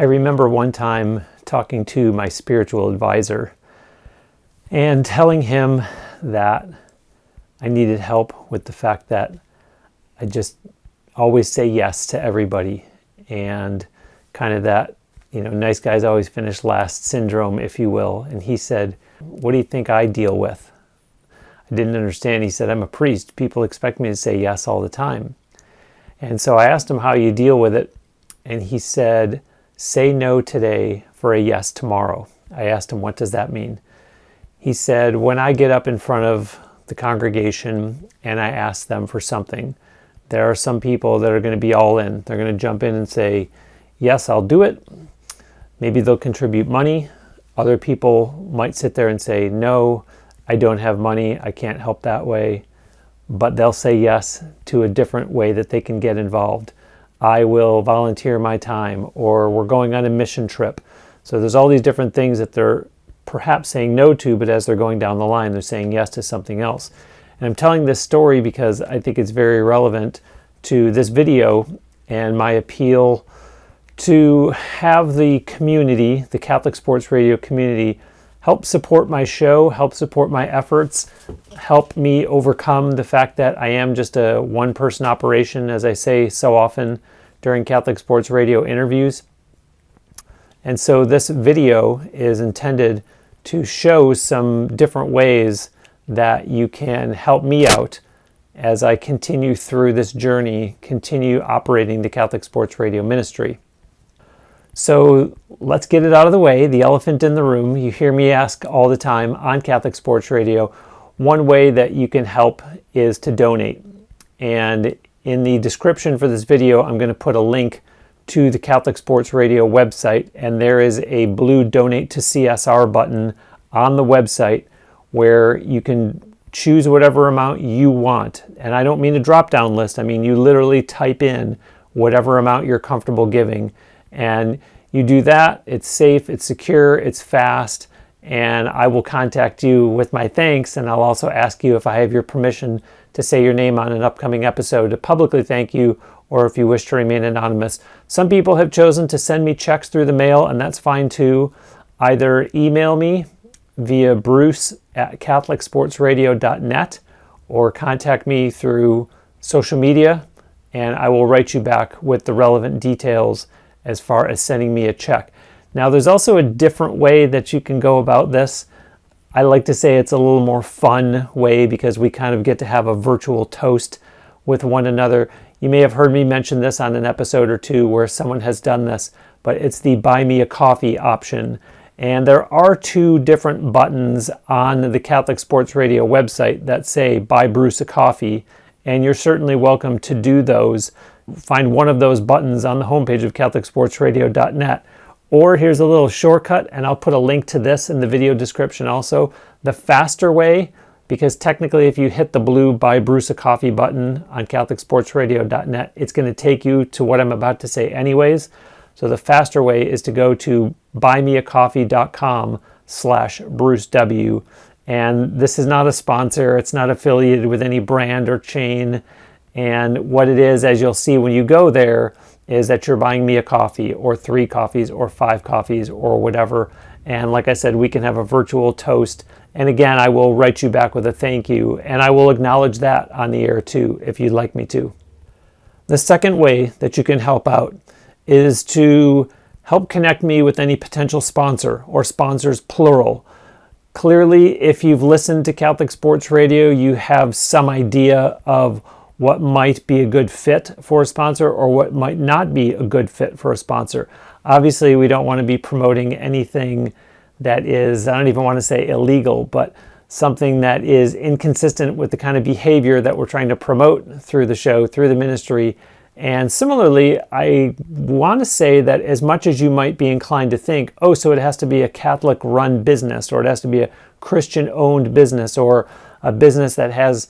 I remember one time talking to my spiritual advisor and telling him that I needed help with the fact that I just always say yes to everybody, and kind of that, nice guys always finish last syndrome, if you will. And he said, "What do you think I deal with?" I didn't understand. He said, "I'm a priest. People expect me to say yes all the time." And so I asked him how you deal with it. And he said, "Say no today for a yes tomorrow." I asked him, "What does that mean?" He said, "When I get up in front of the congregation and I ask them for something, there are some people that are going to be all in. They're going to jump in and say, yes, I'll do it. Maybe they'll contribute money. Other people might sit there and say, no, I don't have money. I can't help that way." But they'll say yes to a different way that they can get involved. "I will volunteer my time," or "we're going on a mission trip." So there's all these different things that they're perhaps saying no to, but as they're going down the line, they're saying yes to something else. And I'm telling this story because I think it's very relevant to this video and my appeal to have the community, the Catholic Sports Radio community, help support my show, help support my efforts, help me overcome the fact that I am just a one-person operation, as I say so often during Catholic Sports Radio interviews. And so this video is intended to show some different ways that you can help me out as I continue through this journey, continue operating the Catholic Sports Radio ministry. So let's get it out of the way, the elephant in the room. You hear me ask all the time on Catholic Sports Radio. One way that you can help is to donate. And in the description for this video, I'm going to put a link to the Catholic Sports Radio website, and there is a blue Donate to CSR button on the website where you can choose whatever amount you want. And I don't mean a drop-down list. I mean you literally type in whatever amount you're comfortable giving. And you do that, it's safe, it's secure, it's fast, and I will contact you with my thanks, and I'll also ask you if I have your permission to say your name on an upcoming episode to publicly thank you, or if you wish to remain anonymous. Some people have chosen to send me checks through the mail, and that's fine too. Either email me via bruce@catholicsportsradio.net or contact me through social media, and I will write you back with the relevant details as far as sending me a check. Now, there's also a different way that you can go about this. I like to say it's a little more fun way because we kind of get to have a virtual toast with one another. You may have heard me mention this on an episode or two where someone has done this, but it's the Buy Me a Coffee option. And there are two different buttons on the Catholic Sports Radio website that say Buy Bruce a Coffee, and you're certainly welcome to do those. Find one of those buttons on the homepage of catholicsportsradio.net. Or here's a little shortcut, and I'll put a link to this in the video description also. The faster way, because technically if you hit the blue Buy Bruce a Coffee button on catholicsportsradio.net, it's going to take you to what I'm about to say anyways. So the faster way is to go to buymeacoffee.com/BruceW. And this is not a sponsor. It's not affiliated with any brand or chain. And what it is, as you'll see when you go there, is that you're buying me a coffee or 3 coffees or 5 coffees or whatever. And like I said, we can have a virtual toast. And again, I will write you back with a thank you. And I will acknowledge that on the air too, if you'd like me to. The second way that you can help out is to help connect me with any potential sponsor, or sponsors plural. Clearly, if you've listened to Catholic Sports Radio, you have some idea of what might be a good fit for a sponsor or what might not be a good fit for a sponsor. Obviously, we don't want to be promoting anything that is, I don't even want to say illegal, but something that is inconsistent with the kind of behavior that we're trying to promote through the show, through the ministry. And similarly, I want to say that as much as you might be inclined to think, oh, so it has to be a Catholic-run business, or it has to be a Christian-owned business, or a business that has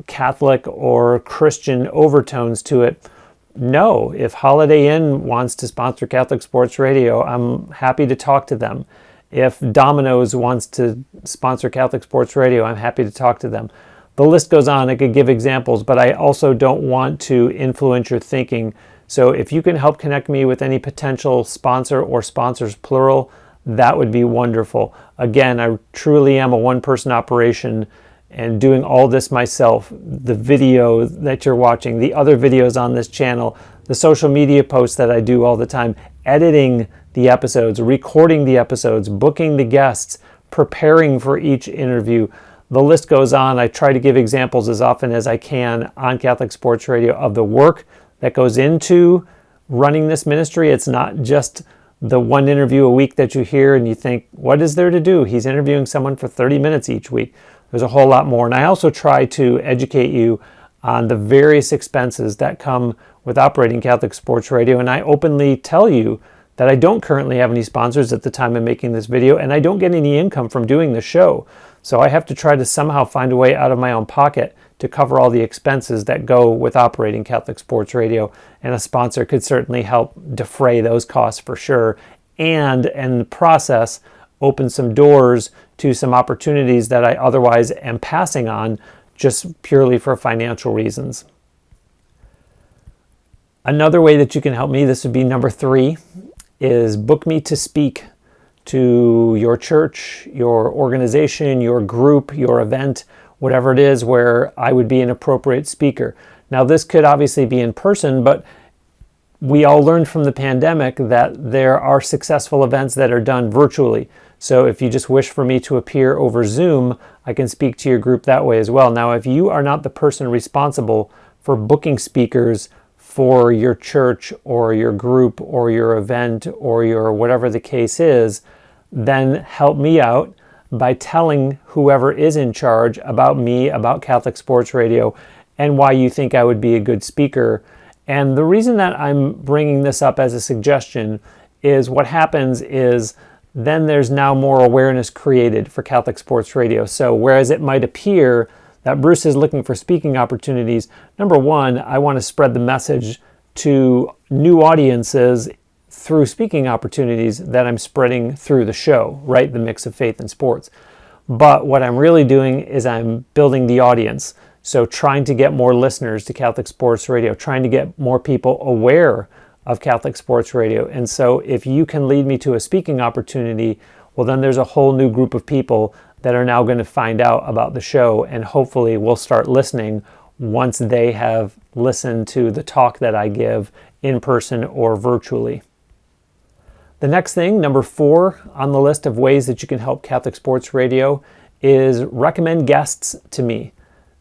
Catholic or Christian overtones to it. No, if Holiday Inn wants to sponsor Catholic Sports Radio, I'm happy to talk to them. If Domino's wants to sponsor Catholic Sports Radio, I'm happy to talk to them. The list goes on. I could give examples, but I also don't want to influence your thinking. So if you can help connect me with any potential sponsor or sponsors plural, that would be wonderful. Again, I truly am a one-person operation and doing all this myself. The video that you're watching, the other videos on this channel, the social media posts that I do all the time, editing the episodes, recording the episodes, booking the guests, preparing for each interview. The list goes on. I try to give examples as often as I can on Catholic Sports Radio of the work that goes into running this ministry. It's not just the one interview a week that you hear and you think, what is there to do? He's interviewing someone for 30 minutes each week. There's a whole lot more. And I also try to educate you on the various expenses that come with operating Catholic Sports Radio. And I openly tell you that I don't currently have any sponsors at the time of making this video, and I don't get any income from doing the show. So I have to try to somehow find a way out of my own pocket to cover all the expenses that go with operating Catholic Sports Radio. And a sponsor could certainly help defray those costs for sure. And in the process, open some doors to some opportunities that I otherwise am passing on just purely for financial reasons. Another way that you can help me, this would be number 3, is book me to speak to your church, your organization, your group, your event, whatever it is where I would be an appropriate speaker. Now, this could obviously be in person, but we all learned from the pandemic that there are successful events that are done virtually. So if you just wish for me to appear over Zoom, I can speak to your group that way as well. Now, if you are not the person responsible for booking speakers for your church or your group or your event or your whatever the case is, then help me out by telling whoever is in charge about me, about Catholic Sports Radio, and why you think I would be a good speaker. And the reason that I'm bringing this up as a suggestion is what happens is then there's now more awareness created for Catholic Sports Radio. So whereas it might appear that Bruce is looking for speaking opportunities, number one, I want to spread the message to new audiences through speaking opportunities that I'm spreading through the show, right? The mix of faith and sports. But what I'm really doing is I'm building the audience. So trying to get more listeners to Catholic Sports Radio, trying to get more people aware of Catholic Sports Radio. And so if you can lead me to a speaking opportunity, well, then there's a whole new group of people that are now going to find out about the show, and hopefully will start listening once they have listened to the talk that I give in person or virtually. The next thing, number 4 on the list of ways that you can help Catholic Sports Radio, is recommend guests to me.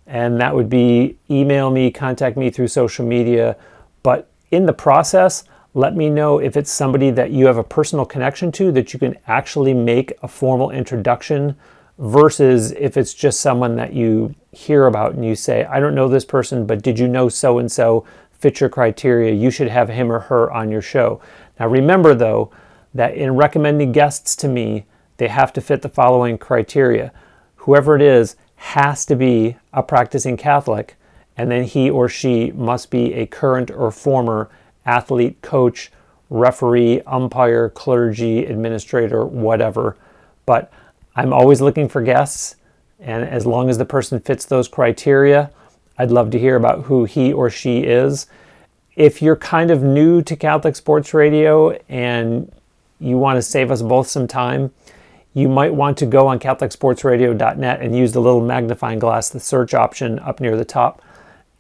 And that would be email me, contact me through social media. But in the process, let me know if it's somebody that you have a personal connection to that you can actually make a formal introduction, versus if it's just someone that you hear about and you say, I don't know this person, but did you know so-and-so fits your criteria? You should have him or her on your show. Now remember though, that in recommending guests to me, they have to fit the following criteria. Whoever it is has to be a practicing Catholic, and then he or she must be a current or former athlete, coach, referee, umpire, clergy, administrator, whatever. But I'm always looking for guests, and as long as the person fits those criteria, I'd love to hear about who he or she is. If you're kind of new to Catholic Sports Radio and you want to save us both some time, you might want to go on catholicsportsradio.net and use the little magnifying glass, the search option up near the top,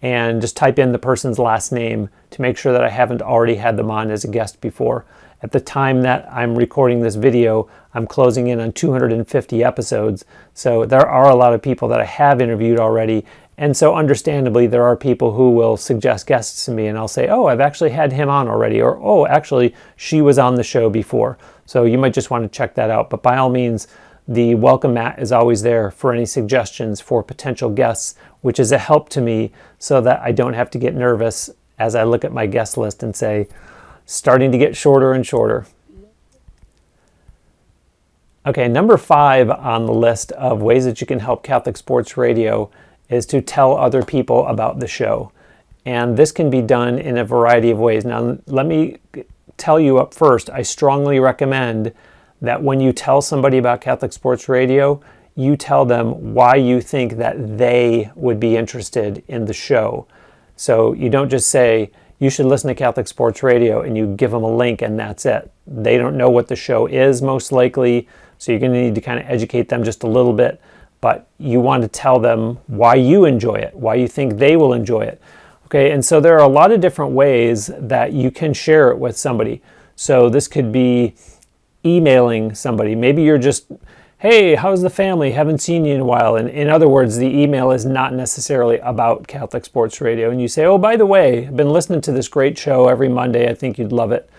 and just type in the person's last name to make sure that I haven't already had them on as a guest before. At the time that I'm recording this video, I'm closing in on 250 episodes. So there are a lot of people that I have interviewed already. And so understandably, there are people who will suggest guests to me and I'll say, oh, I've actually had him on already. Or, oh, actually, she was on the show before. So you might just want to check that out. But by all means, the welcome mat is always there for any suggestions for potential guests, which is a help to me so that I don't have to get nervous as I look at my guest list and say, starting to get shorter and shorter. Okay, number 5 on the list of ways that you can help Catholic Sports Radio is to tell other people about the show. And this can be done in a variety of ways. Now, let me tell you up first, I strongly recommend that when you tell somebody about Catholic Sports Radio, you tell them why you think that they would be interested in the show. So you don't just say, you should listen to Catholic Sports Radio, and you give them a link and that's it. They don't know what the show is most likely, so you're going to need to kind of educate them just a little bit, but you want to tell them why you enjoy it, why you think they will enjoy it. Okay, and so there are a lot of different ways that you can share it with somebody. So this could be emailing somebody. Maybe you're just, hey, how's the family? Haven't seen you in a while. And in other words, the email is not necessarily about Catholic Sports Radio. And you say, oh, by the way, I've been listening to this great show every Monday. I think you'd love it.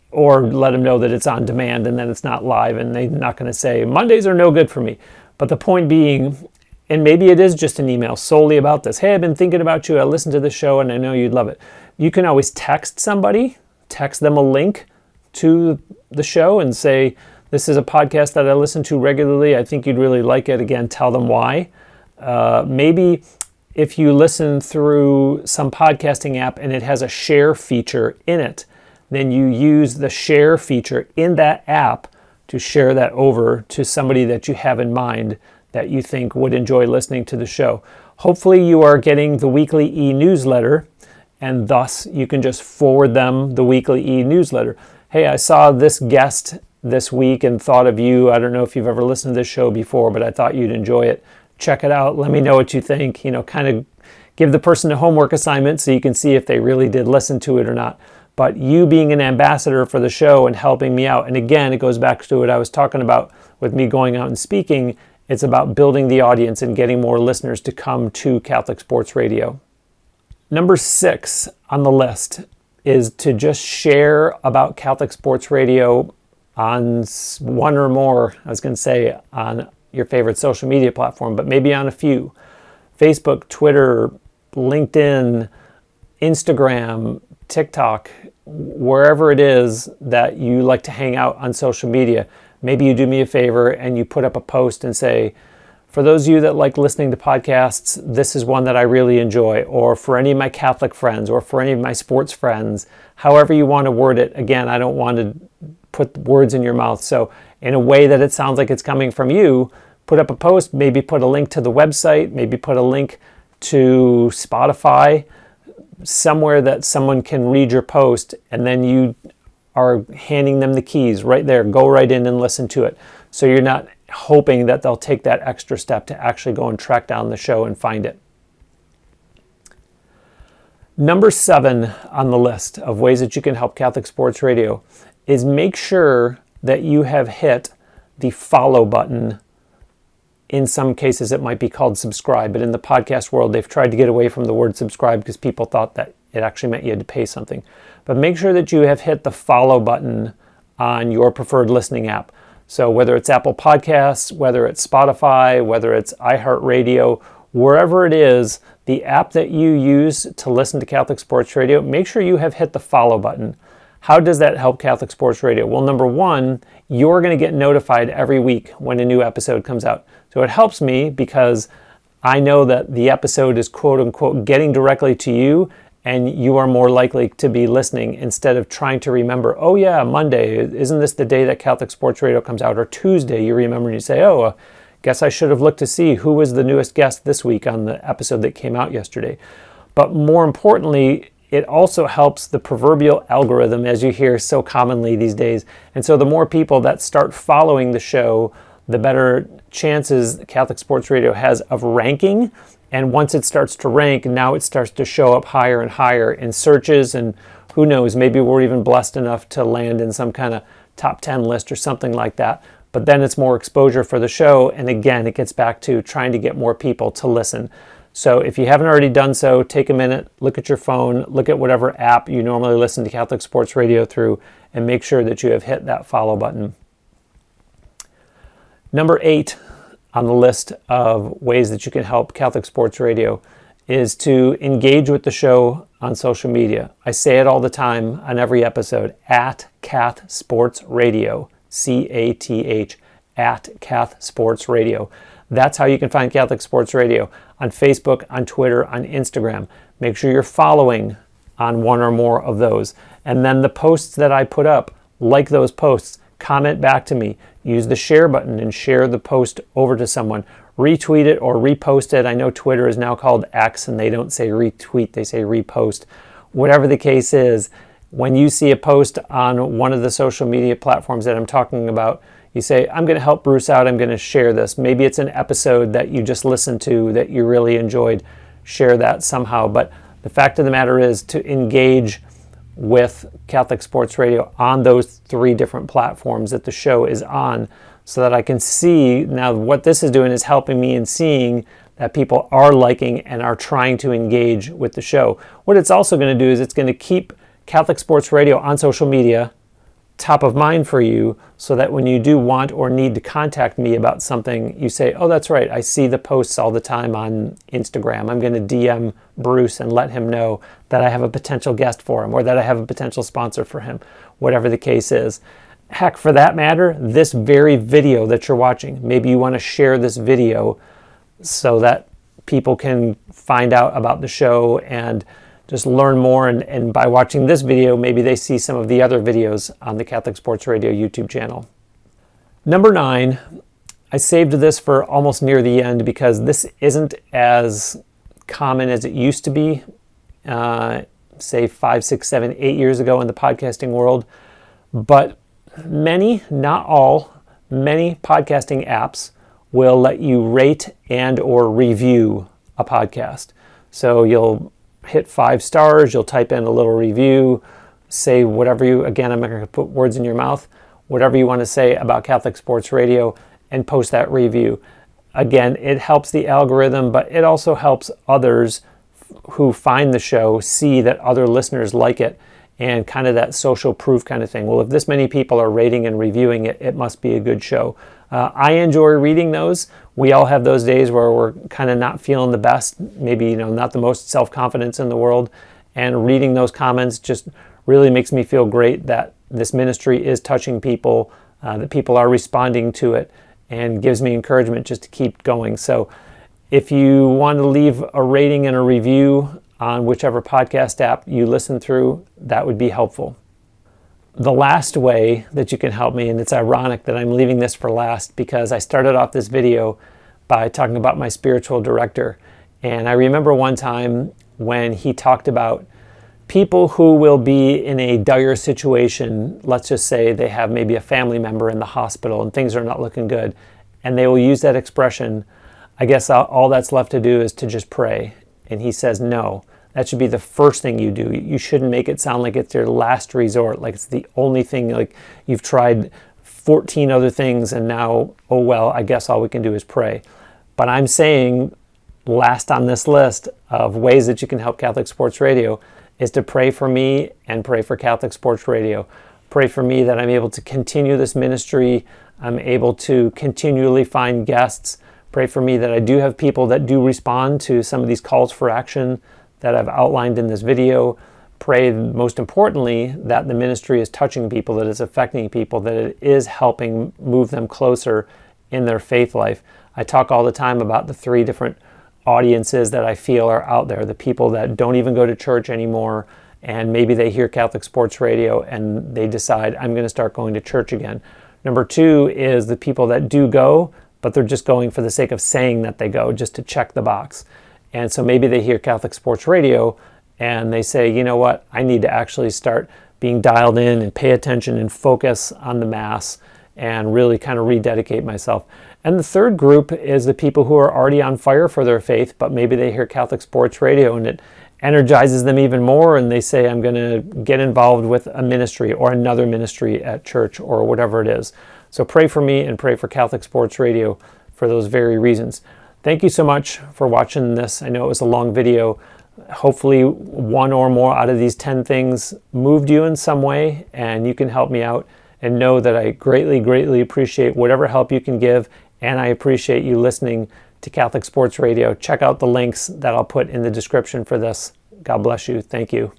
Or let them know that it's on demand and that it's not live. And they're not going to say, Mondays are no good for me. But the point being, and maybe it is just an email solely about this. Hey, I've been thinking about you. I listened to the show and I know you'd love it. You can always text somebody, text them a link to the show and say, this is a podcast that I listen to regularly. I think you'd really like it. Again, tell them why. Maybe if you listen through some podcasting app and it has a share feature in it, then you use the share feature in that app to share that over to somebody that you have in mind that you think would enjoy listening to the show. Hopefully you are getting the weekly e-newsletter, and thus you can just forward them the weekly e-newsletter. Hey, I saw this guest this week and thought of you. I don't know if you've ever listened to this show before, but I thought you'd enjoy it. Check it out. Let me know what you think. Kind of give the person a homework assignment so you can see if they really did listen to it or not. But you being an ambassador for the show and helping me out, and again, it goes back to what I was talking about with me going out and speaking. It's about building the audience and getting more listeners to come to Catholic Sports Radio. Number 6 on the list is to just share about Catholic Sports Radio on one or more, I was going to say on your favorite social media platform, but maybe on a few. Facebook, Twitter, LinkedIn, Instagram, TikTok, wherever it is that you like to hang out on social media. Maybe you do me a favor and you put up a post and say, for those of you that like listening to podcasts, this is one that I really enjoy. Or for any of my Catholic friends or for any of my sports friends, however you want to word it. Again, I don't want to put words in your mouth. So in a way that it sounds like it's coming from you, put up a post, maybe put a link to the website, maybe put a link to Spotify, somewhere that someone can read your post, and then you are handing them the keys right there. Go right in and listen to it. So you're not hoping that they'll take that extra step to actually go and track down the show and find it. Number 7 on the list of ways that you can help Catholic Sports Radio is make sure that you have hit the follow button. In some cases, it might be called subscribe, but in the podcast world, they've tried to get away from the word subscribe because people thought that it actually meant you had to pay something. But make sure that you have hit the follow button on your preferred listening app. So whether it's Apple Podcasts, whether it's Spotify, whether it's iHeartRadio, wherever it is, the app that you use to listen to Catholic Sports Radio, make sure you have hit the follow button. How does that help Catholic Sports Radio? Well, number 1, you're going to get notified every week when a new episode comes out. So it helps me because I know that the episode is quote unquote getting directly to you, and you are more likely to be listening instead of trying to remember, oh yeah, Monday, isn't this the day that Catholic Sports Radio comes out? Or Tuesday, you remember and you say, oh, guess I should have looked to see who was the newest guest this week on the episode that came out yesterday. But more importantly, it also helps the proverbial algorithm, as you hear so commonly these days. And so the more people that start following the show, the better chances Catholic Sports Radio has of ranking. And once it starts to rank, now it starts to show up higher and higher in searches. And who knows, maybe we're even blessed enough to land in some kind of top 10 list or something like that. But then it's more exposure for the show. And again, it gets back to trying to get more people to listen. So if you haven't already done so, take a minute, look at your phone, look at whatever app you normally listen to Catholic Sports Radio through, and make sure that you have hit that follow button. Number 8 on the list of ways that you can help Catholic Sports Radio is to engage with the show on social media. I say it all the time on every episode, at Cath Sports Radio, CATH, at Cath Sports Radio. That's how you can find Catholic Sports Radio on Facebook, on Twitter, on Instagram. Make sure you're following on one or more of those. And then the posts that I put up, like those posts, comment back to me. Use the share button and share the post over to someone. Retweet it or repost it. I know Twitter is now called X and they don't say retweet, they say repost. Whatever the case is, when you see a post on one of the social media platforms that I'm talking about, you say, I'm going to help Bruce out, I'm going to share this. Maybe it's an episode that you just listened to that you really enjoyed. Share that somehow. But the fact of the matter is to engage with Catholic Sports Radio on those 3 different platforms that the show is on, so that I can see now what this is doing is helping me in seeing that people are liking and are trying to engage with the show. What it's also going to do is it's going to keep Catholic Sports Radio on social media top of mind for you, so that when you do want or need to contact me about something, you say, oh, that's right, I see the posts all the time on Instagram. I'm going to DM Bruce and let him know that I have a potential guest for him or that I have a potential sponsor for him, whatever the case is. Heck, for that matter, this very video that you're watching, maybe you want to share this video so that people can find out about the show and just learn more, and by watching this video, maybe they see some of the other videos on the Catholic Sports Radio YouTube channel. Number 9, I saved this for almost near the end because this isn't as common as it used to be, say 5, 6, 7, 8 years ago in the podcasting world. But many, not all, many podcasting apps will let you rate and or review a podcast. So you'll hit 5 stars, you'll type in a little review, say whatever you, again, I'm not going to put words in your mouth, whatever you want to say about Catholic Sports Radio, and post that review. Again, it helps the algorithm, but it also helps others who find the show see that other listeners like it, and kind of that social proof kind of thing. Well, if this many people are rating and reviewing it, it must be a good show. I enjoy reading those. We all have those days where we're kind of not feeling the best, maybe not the most self-confidence in the world, and reading those comments just really makes me feel great that this ministry is touching people, that people are responding to it, and gives me encouragement just to keep going. So if you want to leave a rating and a review on whichever podcast app you listen through, that would be helpful. The last way that you can help me, and it's ironic that I'm leaving this for last because I started off this video by talking about my spiritual director. And I remember one time when he talked about people who will be in a dire situation. Let's just say they have maybe a family member in the hospital and things are not looking good. And they will use that expression, I guess all that's left to do is to just pray. And he says, no. That should be the first thing you do. You shouldn't make it sound like it's your last resort, like it's the only thing, like you've tried 14 other things and now, oh well, I guess all we can do is pray. But I'm saying last on this list of ways that you can help Catholic Sports Radio is to pray for me and pray for Catholic Sports Radio. Pray for me that I'm able to continue this ministry. I'm able to continually find guests. Pray for me that I do have people that do respond to some of these calls for action that I've outlined in this video. Pray, most importantly, that the ministry is touching people, that it's affecting people, that it is helping move them closer in their faith life. I talk all the time about the 3 different audiences that I feel are out there, the people that don't even go to church anymore, and maybe they hear Catholic Sports Radio and they decide, I'm going to start going to church again. Number 2 is the people that do go, but they're just going for the sake of saying that they go, just to check the box. And so maybe they hear Catholic Sports Radio and they say, you know what, I need to actually start being dialed in and pay attention and focus on the Mass and really kind of rededicate myself. And the 3rd group is the people who are already on fire for their faith, but maybe they hear Catholic Sports Radio and it energizes them even more and they say, I'm going to get involved with a ministry or another ministry at church or whatever it is. So pray for me and pray for Catholic Sports Radio for those very reasons. Thank you so much for watching this. I know it was a long video. Hopefully 1 or more out of these 10 things moved you in some way and you can help me out, and know that I greatly, greatly appreciate whatever help you can give, and I appreciate you listening to Catholic Sports Radio. Check out the links that I'll put in the description for this. God bless you. Thank you.